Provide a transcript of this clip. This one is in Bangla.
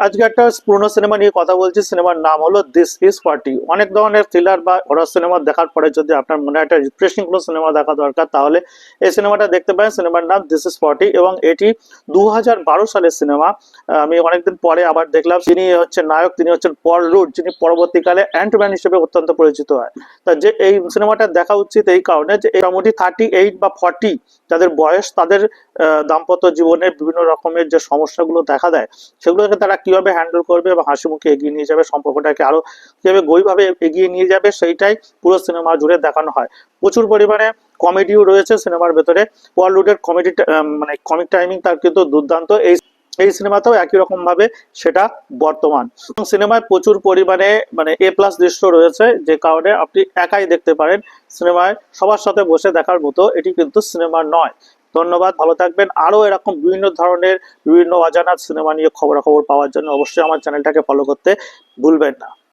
আজকে একটা পুরোনো সিনেমা নিয়ে কথা বলছি। সিনেমার নাম হলো দিস ইজ 40। অনেক ধরনের থ্রিলার বা হরর সিনেমা দেখার পরে যদি আপনার মনে হয় একটা রিফ্রেশিং কোনো সিনেমা দেখা দরকার, তাহলে এই সিনেমাটা দেখতে পারেন। সিনেমার নাম দিস ইজ 40 এবং এটি 2012 সালের সিনেমা। আমি অনেকদিন পরে আবার দেখলাম। যিনি হচ্ছে নায়ক, তিনি হচ্ছেন পল রুড, যিনি পরবর্তীকালে অ্যান্টম্যান হিসেবে অত্যন্ত পরিচিত হয়। তা যে এই সিনেমাটা দেখা উচিত এই কারণে যে মোটামুটি 38 বা 40 যাদের বয়স, তাদের দাম্পত্য জীবনে বিভিন্ন রকমের যে সমস্যাগুলো দেখা দেয়, সেগুলোকে তারা কিভাবে হ্যান্ডেল করবে এবং হাসি মুখে এগিয়ে নিয়ে যাবে, সম্পর্কটাকে আরো কিভাবে গভীরভাবে এগিয়ে নিয়ে যাবে, সেইটাই পুরো সিনেমা জুড়ে দেখানো হয়। প্রচুর পরিমাণে কমেডিও রয়েছে সিনেমার ভেতরে। পল রুডের কমেডি মানে কমিক টাইমিং তার কিন্তু দুর্দান্ত। এই সিনেমাতেও একই রকম ভাবে সেটা বর্তমান। সিনেমায় প্রচুর পরিমাণে মানে A+ দৃশ্য রয়েছে, যে কারণে আপনি একাই দেখতে পারেন। সিনেমায় সবার সাথে বসে দেখার মতো এটি কিন্তু সিনেমা নয়। ধন্যবাদ, ভালো থাকবেন। আরো এরকম বিভিন্ন ধরনের বিভিন্ন অজানা সিনেমা নিয়ে খবরাখবর পাওয়ার জন্য অবশ্যই আমার চ্যানেলটাকে ফলো করতে ভুলবেন না।